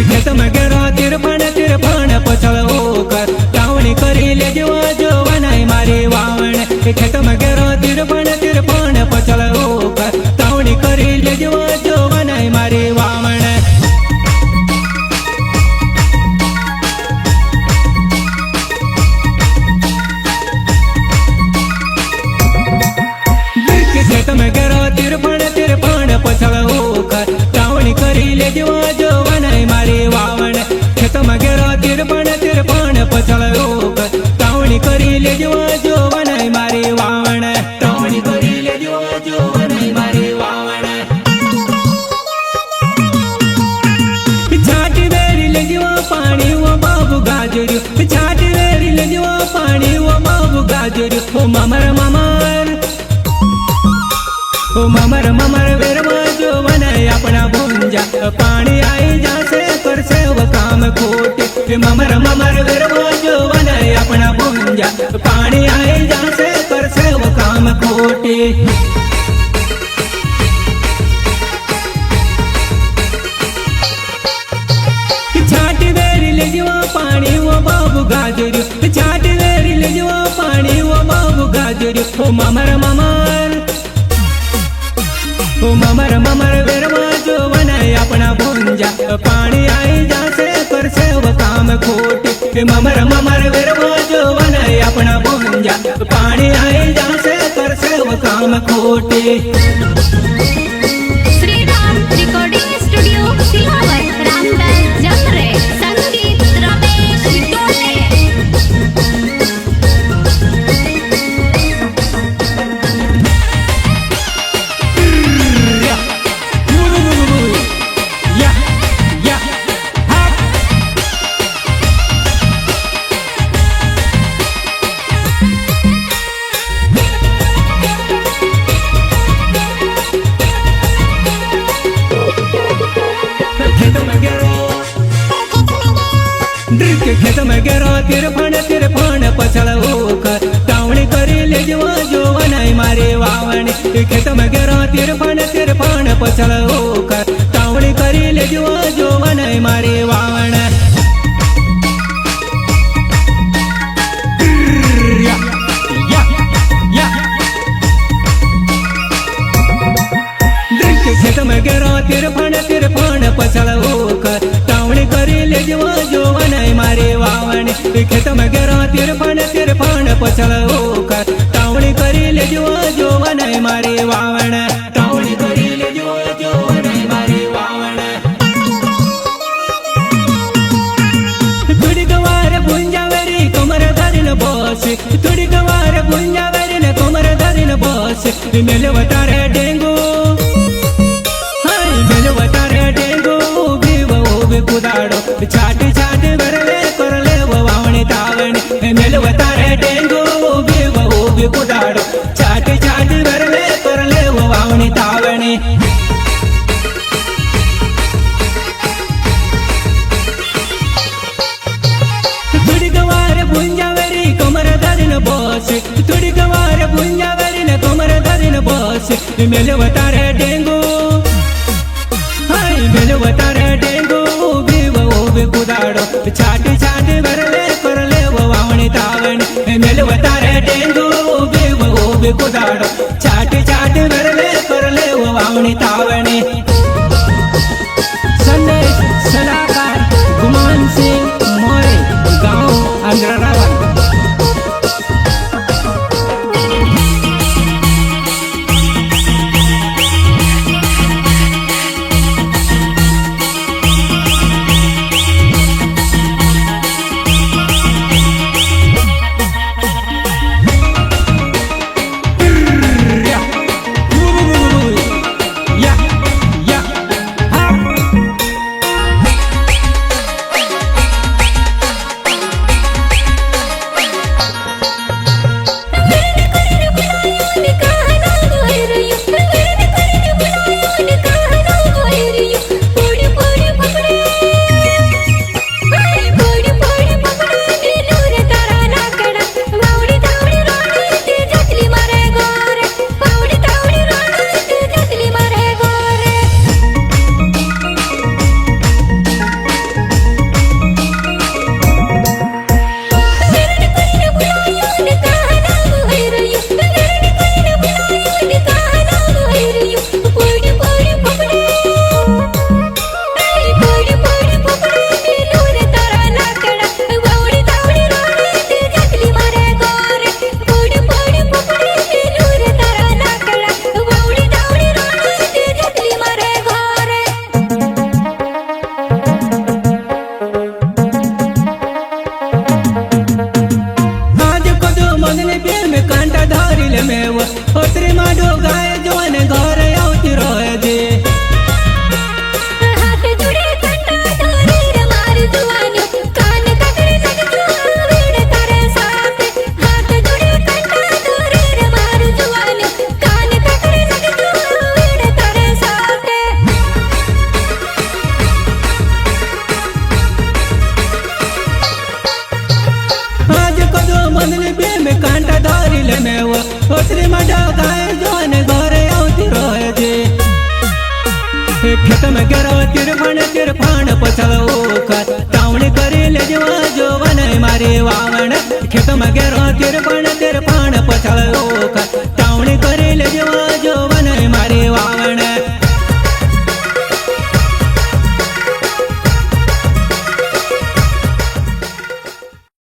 खेत में गेरो तिरफण पछल होकर टावणी करी ले जो वनाई मारी वावण खेत में गेरो तिरफण पछल होकर टावणी करी ले जो वनाई मारी वावण खेत में गेरो तिरफण पछल होकर टावणी करी ले जो वनाई मारी वावण खेत में गेरो तिरफण पछल होकर टावणी करी ले जो वनाई मारी वावण टावणी करी ले जो वनाई मारी वावण छाटी वेरी ले जो पानी वो बाबू गाजरू छाटी वेरी ले जो पानी वो बाबू गाजरू ओ ममर वेरवा जो वनाई अपना भूंजा पानी आई जासे कर से वो काम खोटे ममर वेरवा जो वनाई अपना भूंजा पानी आई जासे कर से वो काम खोटे छाटी वेरी ले जो पानी वो बाबू गाजरू छाटी वेरी ले जो पानी वो बाबू गाजरू ओ ममर वेरवा जो वनाई अपना भूंजा पानी आई जासे कर से वो काम खोटे ममर वेरवा जो वनाई अपना भूंजा पानी आई जासे कर से वो काम खोटे श्री राम रिकॉर्डिंग स्टूडियो सिलावट रामदास जमरे संगीत रमेश टोले खेत में गेरो तिरफण पछल होकर टावणी करी ले जो वनाई मारी वावण खेत में गेरो तिरफण पछल होकर टावणी करी ले जो वनाई मारी वावण खेत में गेरो तिरफण पछल होकर टावणी करी ले जो वनाई मारी वावण खेत में गेरो तिरफण पछल होकर टावणी करी ले जो वनाई मारी वावण टावणी करी ले जो वनाई मारी वावण थोड़ी गवार भुंजावरी कमर धरिन बस थोड़ी गवार भुंजावरी कमर धरिन बस मेलवता रे डेंगू कुदाड़ो छाटी भरले करले वावणी तावणी मेलवता रे डेंगू भी कुदाड़ो छाटी भरले करले वावणी तावणी थोड़ी गवार भुंजावरी कमर धरिन बस थोड़ी गवार भुंजावरी कमर धरिन बस मेलवता रे डेंगू मेलवता रे डेंगू कुदाड़ो छाटी भरले करले वावणी तावणी मेलवता रे डेंगू भी कुदाड़ो छाटी भरले करले वावणी तावणी संदेश सलाहकार गुमान सिंह मोरे गांव अंजरावन ડગાય જો ને ઘરે આવતી રહેજે ખેતમાં ઘેરો તીરફાણ પછળ ઓખર તાવણી કરી લેજો જોવાને મારી વાવણ ખેતમાં ઘેરો તીરફાણ પછળ ઓખર